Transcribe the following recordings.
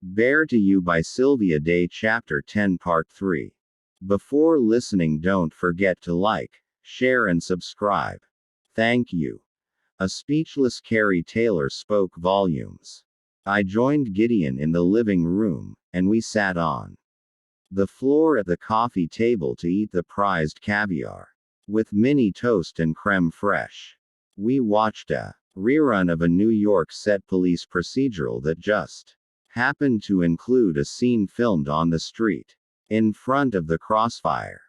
Bear to You by Sylvia Day Chapter 10 Part 3. Before listening, don't forget to like, share, and subscribe. Thank you. A speechless Carrie Taylor spoke volumes. I joined Gideon in the living room, and we sat on the floor at the coffee table to eat the prized caviar. With mini toast and creme fraiche. We watched a rerun of a New York set police procedural that just happened to include a scene filmed on the street, in front of the crossfire.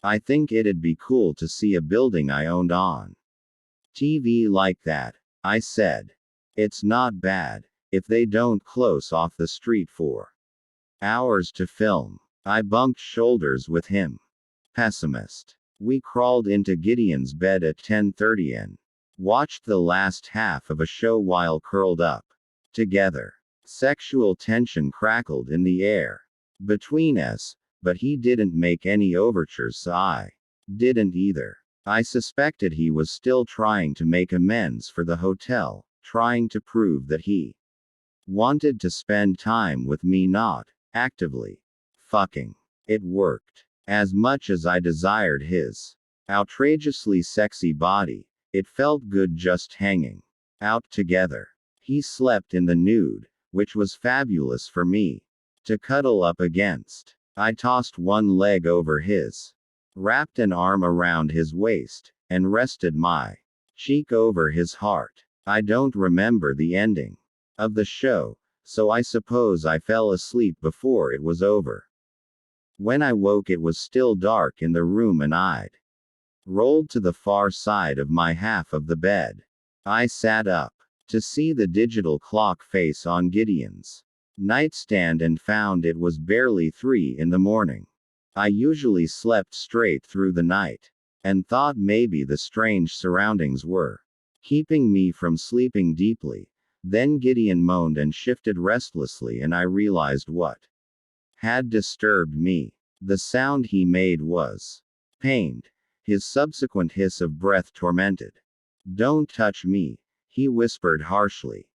I think it'd be cool to see a building I owned on TV like that, I said. It's not bad, if they don't close off the street for hours to film. I bumped shoulders with him. Pessimist. We crawled into Gideon's bed at 10:30 and watched the last half of a show while curled up together. Sexual tension crackled in the air between us, but he didn't make any overtures, so I didn't either. I suspected he was still trying to make amends for the hotel, trying to prove that he wanted to spend time with me, not actively fucking. It worked. As much as I desired his outrageously sexy body, it felt good just hanging out together. He slept in the nude, which was fabulous for me to cuddle up against. I tossed one leg over his, wrapped an arm around his waist, and rested my cheek over his heart. I don't remember the ending of the show, so I suppose I fell asleep before it was over. When I woke, it was still dark in the room and I'd rolled to the far side of my half of the bed. I sat up to see the digital clock face on Gideon's nightstand and found it was barely 3 in the morning. I usually slept straight through the night, and thought maybe the strange surroundings were keeping me from sleeping deeply. Then Gideon moaned and shifted restlessly, and I realized what had disturbed me. The sound he made was pained. His subsequent hiss of breath tormented. "Don't touch me," he whispered harshly.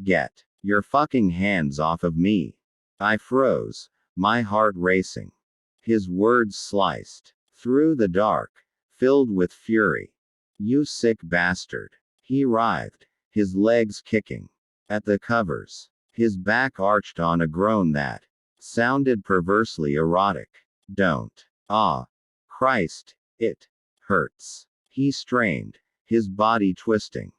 "Get your fucking hands off of me." I froze, my heart racing. His words sliced through the dark, filled with fury. "You sick bastard." He writhed, his legs kicking at the covers. His back arched on a groan that sounded perversely erotic. "Don't. Ah. Christ, it hurts." He strained, his body twisting.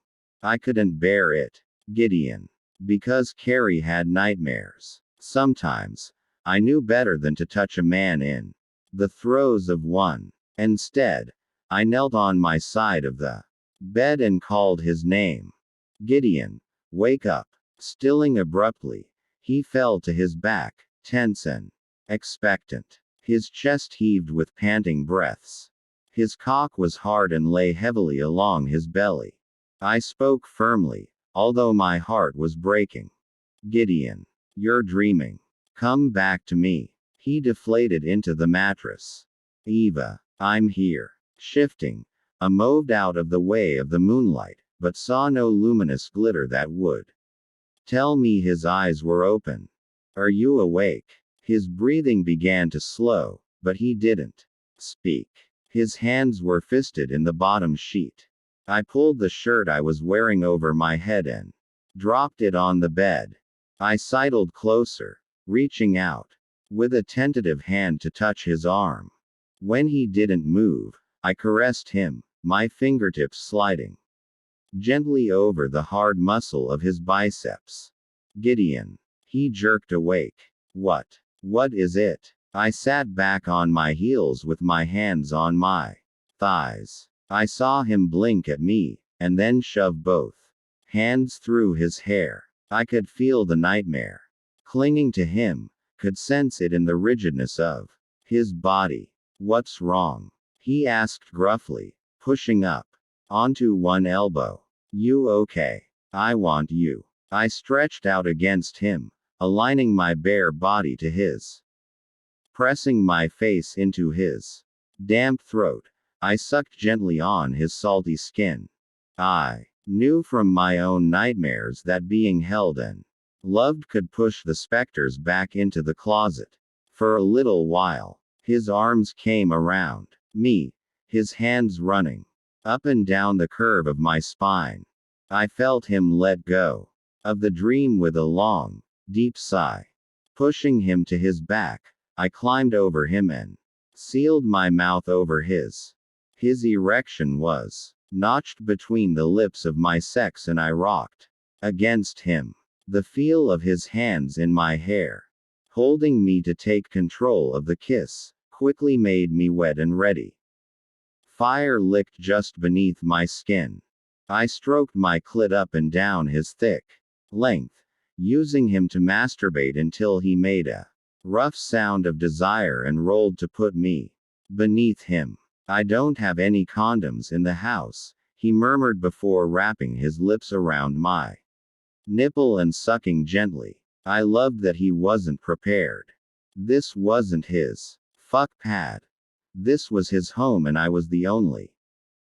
I couldn't bear it. Gideon. Because Carrie had nightmares. Sometimes, I knew better than to touch a man in the throes of one. Instead, I knelt on my side of the bed and called his name. "Gideon, wake up." Stilling abruptly, he fell to his back, tense and expectant. His chest heaved with panting breaths. His cock was hard and lay heavily along his belly. I spoke firmly, although my heart was breaking. "Gideon, you're dreaming. Come back to me." He deflated into the mattress. "Eva, I'm here." Shifting, I moved out of the way of the moonlight, but saw no luminous glitter that would tell me his eyes were open. "Are you awake?" His breathing began to slow, but he didn't speak. His hands were fisted in the bottom sheet. I pulled the shirt I was wearing over my head and dropped it on the bed. I sidled closer, reaching out with a tentative hand to touch his arm. When he didn't move, I caressed him, my fingertips sliding gently over the hard muscle of his biceps. "Gideon." He jerked awake. What is it?" I sat back on my heels with my hands on my thighs. I saw him blink at me, and then shove both hands through his hair. I could feel the nightmare clinging to him, could sense it in the rigidness of his body. "What's wrong?" he asked gruffly, pushing up onto one elbow. "You okay?" "I want you." I stretched out against him, aligning my bare body to his, pressing my face into his damp throat. I sucked gently on his salty skin. I knew from my own nightmares that being held and Loved could push the specters back into the closet. For a little while, his arms came around me, his hands running up and down the curve of my spine. I felt him let go of the dream with a long, deep sigh. Pushing him to his back, I climbed over him and sealed my mouth over his. His erection was notched between the lips of my sex, and I rocked against him. The feel of his hands in my hair, holding me to take control of the kiss, quickly made me wet and ready. Fire licked just beneath my skin. I stroked my clit up and down his thick length, using him to masturbate until he made a rough sound of desire and rolled to put me beneath him. I don't have any condoms in the house, he murmured before wrapping his lips around my nipple and sucking gently. I loved that he wasn't prepared. This wasn't his fuck pad. This was his home, and I was the only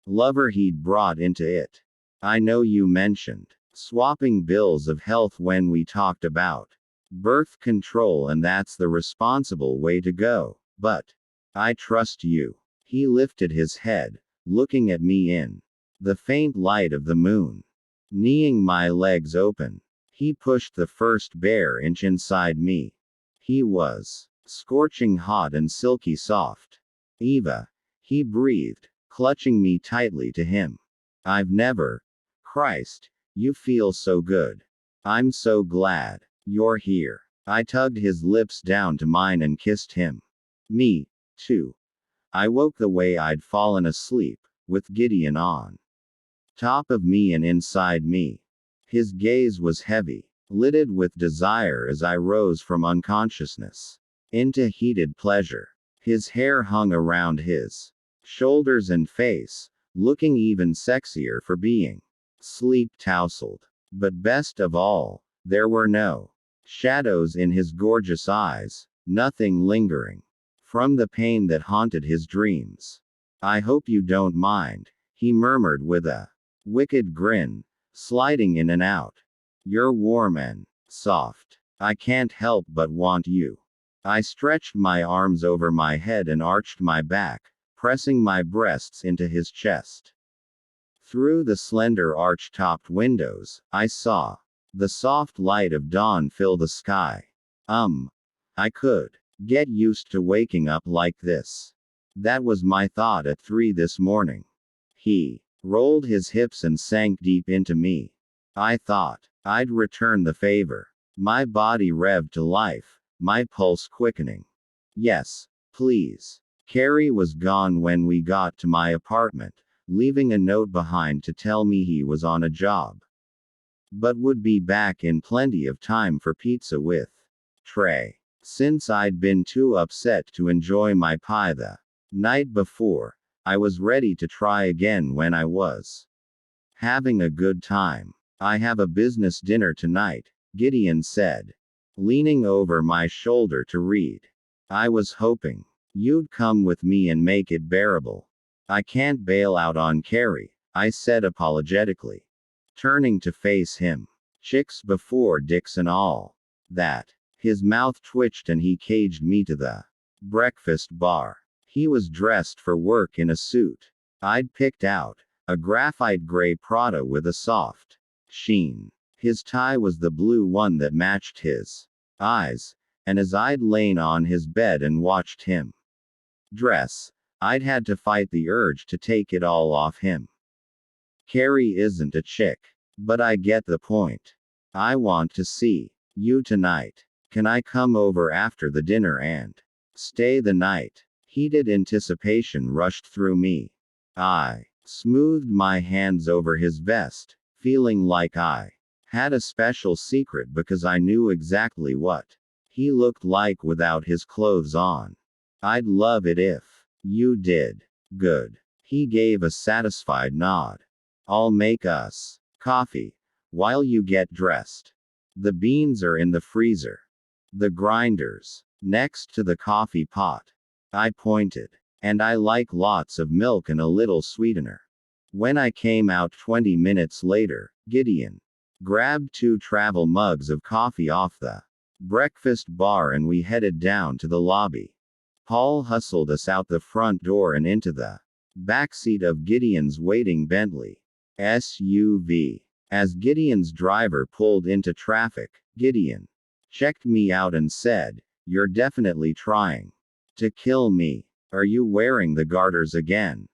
lover he'd brought into it. I know you mentioned swapping bills of health when we talked about birth control, and that's the responsible way to go, but I trust you. He lifted his head, looking at me in the faint light of the moon. Kneeing my legs open, he pushed the first bare inch inside me. He was scorching hot and silky soft. Eva, he breathed, clutching me tightly to him. I've never. Christ, you feel so good. I'm so glad you're here. I tugged his lips down to mine and kissed him. Me, too. I woke the way I'd fallen asleep, with Gideon on top of me and inside me. His gaze was heavy, lidded with desire as I rose from unconsciousness into heated pleasure. His hair hung around his shoulders and face, looking even sexier for being sleep-tousled. But best of all, there were no shadows in his gorgeous eyes, nothing lingering from the pain that haunted his dreams. I hope you don't mind, he murmured with a wicked grin, sliding in and out. You're warm and soft. I can't help but want you. I stretched my arms over my head and arched my back, pressing my breasts into his chest. Through the slender arch-topped windows, I saw the soft light of dawn fill the sky. I could get used to waking up like this. That was my thought at 3 this morning. He rolled his hips and sank deep into me. I thought I'd return the favor. My body revved to life, my pulse quickening. Yes, please. Carrie was gone when we got to my apartment, leaving a note behind to tell me he was on a job, but would be back in plenty of time for pizza with Trey. Since I'd been too upset to enjoy my pie the night before, I was ready to try again when I was having a good time. I have a business dinner tonight, Gideon said, leaning over my shoulder to read. I was hoping you'd come with me and make it bearable. I can't bail out on Carrie, I said apologetically, turning to face him. Chicks before dicks and all that. His mouth twitched and he caged me to the breakfast bar. He was dressed for work in a suit I'd picked out, a graphite gray Prada with a soft sheen. His tie was the blue one that matched his eyes, and as I'd lain on his bed and watched him dress, I'd had to fight the urge to take it all off him. Carrie isn't a chick, but I get the point. I want to see you tonight. Can I come over after the dinner and stay the night? Heated anticipation rushed through me. I smoothed my hands over his vest, feeling like I had a special secret because I knew exactly what he looked like without his clothes on. I'd love it if you did. Good. He gave a satisfied nod. I'll make us coffee while you get dressed. The beans are in the freezer. The grinder's next to the coffee pot. I pointed. And I like lots of milk and a little sweetener. When I came out 20 minutes later, Gideon grabbed 2 travel mugs of coffee off the breakfast bar, and we headed down to the lobby. Paul hustled us out the front door and into the backseat of Gideon's waiting Bentley SUV. As Gideon's driver pulled into traffic, Gideon checked me out and said, "You're definitely trying to kill me. Are you wearing the garters again?"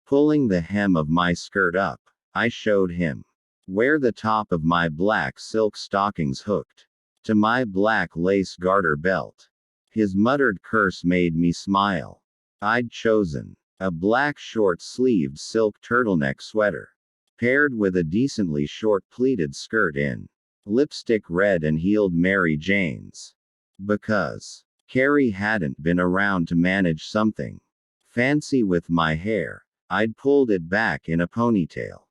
Pulling the hem of my skirt up, I showed him where the top of my black silk stockings hooked to my black lace garter belt. His muttered curse made me smile. I'd chosen a black short-sleeved silk turtleneck sweater, paired with a decently short pleated skirt in lipstick red and heeled Mary Janes. Because Carrie hadn't been around to manage something fancy with my hair, I'd pulled it back in a ponytail.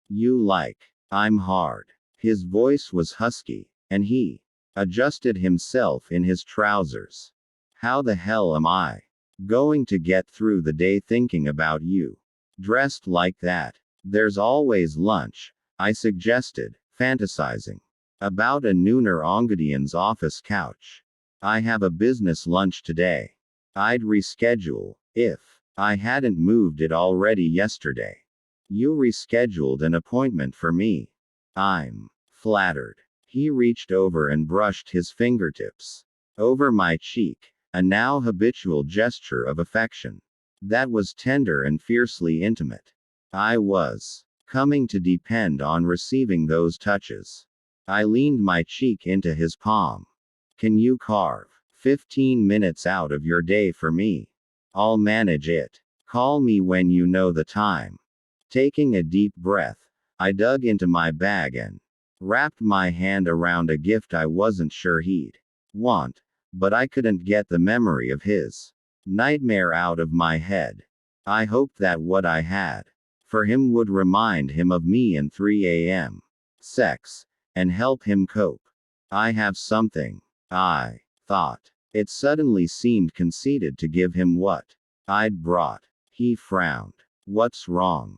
"You like, I'm hard." His voice was husky, and he adjusted himself in his trousers. "How the hell am I going to get through the day thinking about you dressed like that?" "There's always lunch," I suggested, fantasizing about a nooner on Gideon's office couch. "I have a business lunch today. I'd reschedule if I hadn't moved it already yesterday." "You rescheduled an appointment for me." "I'm flattered." He reached over and brushed his fingertips over my cheek, a now habitual gesture of affection that was tender and fiercely intimate. I was coming to depend on receiving those touches. I leaned my cheek into his palm. "Can you carve 15 minutes out of your day for me?" "I'll manage it. Call me when you know the time." Taking a deep breath, I dug into my bag and wrapped my hand around a gift I wasn't sure he'd want, but I couldn't get the memory of his nightmare out of my head. I hoped that what I had for him would remind him of me and 3 a.m. sex, and help him cope. "I have something," I thought. It suddenly seemed conceited to give him what I'd brought. He frowned. "What's wrong?"